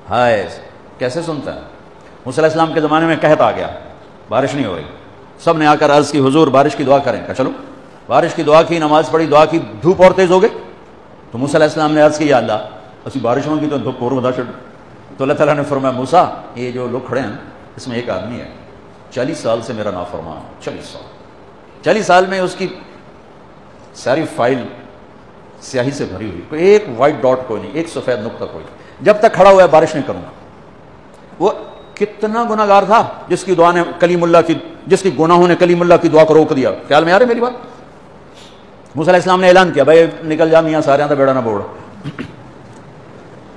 ہائے کیسے سنتا ہے. موسیٰ علیہ السلام کے زمانے میں قحط آ گیا, بارش نہیں ہو رہی. سب نے آ کر عرض کی حضور بارش کی دعا کریں. کہا چلو بارش کی دعا کی, نماز پڑھی, دعا کی, دھوپ اور تیز ہو گئی. تو موسیٰ علیہ السلام نے عرض کی یا اللہ اسی بارش ہوگی تو دھوپ اور بدا چڑھ. تو اللہ تعالیٰ نے فرمایا موسیٰ یہ جو لوگ کھڑے ہیں اس میں ایک آدمی ہے 40 سال سے میرا نافرمان, 40 سال میں اس کی ساری فائل سیاہی سے بھری ہوئی, کوئی ایک وائٹ ڈاٹ کوئی نہیں, ایک سفید نقطہ کوئی. جب تک کھڑا ہوا ہے بارش نہیں کروں گا. وہ کتنا گناہ گار تھا جس کی دعا نے کلیم اللہ کی, جس کی گناہوں نے کلیم اللہ کی دعا کو روک دیا. خیال میں آ رہی میری بات؟ موسیٰ علیہ السلام نے اعلان کیا بھائی نکل جا میاں سارے بیڑا نہ بوڑ.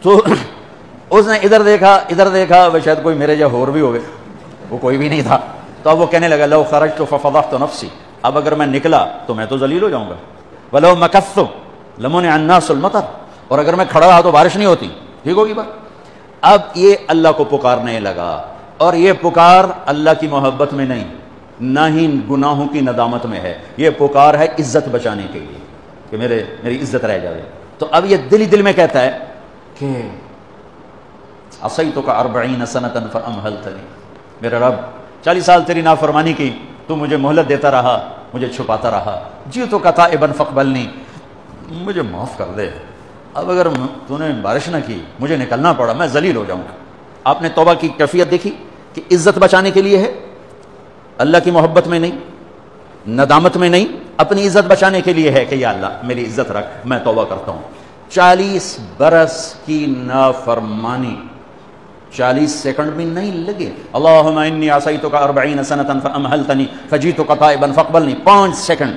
تو اس نے ادھر دیکھا وہ شاید کوئی میرے جا اور بھی ہوگے, وہ کوئی بھی نہیں تھا. تو اب وہ کہنے لگا لو خرجت ففضحت نفسی, اب اگر میں نکلا تو میں تو ذلیل ہو جاؤں گا. ولو مکثت لمنع الناس المطر, اور اگر میں کھڑا رہا تو بارش نہیں ہوتی. ٹھیک ہوگی بات. اب یہ اللہ کو پکارنے لگا, اور یہ پکار اللہ کی محبت میں نہیں, نہ ہی گناہوں کی ندامت میں ہے. یہ پکار ہے عزت بچانے کے لیے کہ میری عزت رہ جائے. تو اب یہ دل میں کہتا ہے کہ عصیتک 40 سنة فامہلتنی, میرے رب 40 سال تیری نافرمانی کی, تو مجھے مہلت دیتا رہا, مجھے چھپاتا رہا. جئتک تائبا فاقبلنی, مجھے معاف کر دے. اب اگر تو نے بارش نہ کی, مجھے نکلنا پڑا, میں ذلیل ہو جاؤں گا. آپ نے توبہ کی کیفیت دیکھی کہ عزت بچانے کے لیے ہے, اللہ کی محبت میں نہیں, ندامت میں نہیں, اپنی عزت بچانے کے لیے ہے کہ یا اللہ میری عزت رکھ, میں توبہ کرتا ہوں. 40 برس کی نافرمانی 40 سیکنڈ بھی نہیں لگے. اللہم انی عصیتک 40 سنة فامہلتنی فجئتک تائبا فاقبلنی. 5 سیکنڈ,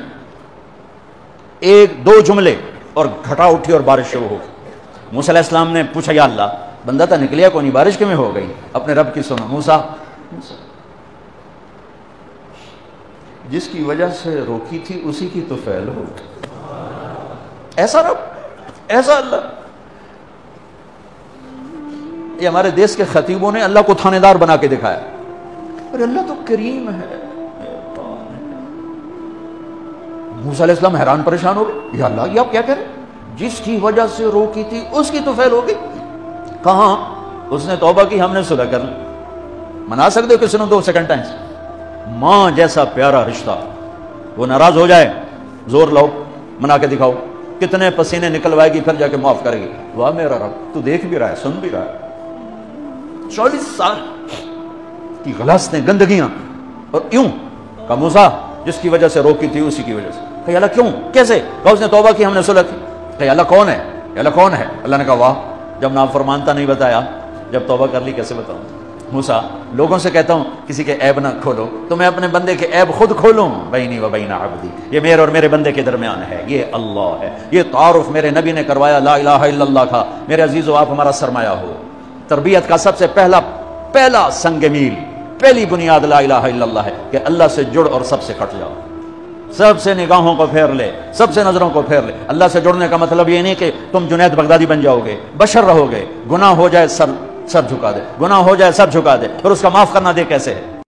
1-2 جملے, اور گھٹا اٹھی اور بارش شروع ہو گئی. موسیٰ علیہ السلام نے پوچھا یا اللہ بندہ تو نکلیا کو نہیں, بارش کیوں ہو گئی؟ اپنے رب کی سنو. موسیٰ جس کی وجہ سے روکی تھی اسی کی تو فعل ہو. ایسا رب, ایسا اللہ. یہ ہمارے دیش کے خطیبوں نے اللہ کو تھانے دار بنا کے دکھایا. ارے اللہ تو کریم ہے. موسیٰ علیہ السلام حیران پریشان ہو گئے, یا اللہ یہ آپ کیا کہہ رہے؟ جس کی وجہ سے روکی تھی اس کی تو فعل ہو گئی. کہاں اس نے توبہ کی, ہم نے صلح کر لی. منا سکتے ہو کسی نے 2 سیکنڈ ٹائم. ماں جیسا پیارا رشتہ, وہ ناراض ہو جائے زور لاؤ منا کے دکھاؤ, کتنے پسینے نکلوائے گی پھر جا کے معاف کرے گی. واہ میرا رب, تو دیکھ بھی رہا ہے, سن بھی رہا ہے. 40 سال کی غلاستیں, گندگیاں, اور یوں کہ موسیٰ جس کی وجہ سے روکی تھی اسی کی وجہ سے. کہ اللہ کیوں, کیسے؟ کہ اس نے توبہ کی, ہم نے صلح کی. کہ اللہ کون ہے, اللہ کون ہے؟ اللہ نے کہا واہ, جب نافرمانتا نہیں بتایا, جب توبہ کر لی کیسے بتاؤں؟ موسیٰ لوگوں سے کہتا ہوں کسی کے عیب نہ کھولو, تو میں اپنے بندے کے عیب خود کھولوں. بینی و بین عبدی, یہ میرے اور میرے بندے کے درمیان ہے, یہ اللہ ہے. یہ تعارف میرے نبی نے کروایا لا الہ الا اللہ کا. میرے عزیزو آپ ہمارا سرمایہ ہو. تربیت کا سب سے پہلا سنگ میل, پہلی بنیاد لا الہ الا اللہ ہے کہ اللہ سے جڑ اور سب سے کٹ جاؤ. سب سے نگاہوں کو پھیر لے, سب سے نظروں کو پھیر لے. اللہ سے جڑنے کا مطلب یہ نہیں کہ تم جنید بغدادی بن جاؤ گے, بشر رہو گے. گناہ ہو جائے سر جھکا دے, گناہ ہو جائے سر جھکا دے, پھر اس کا معاف کرنا دے کیسے ہے؟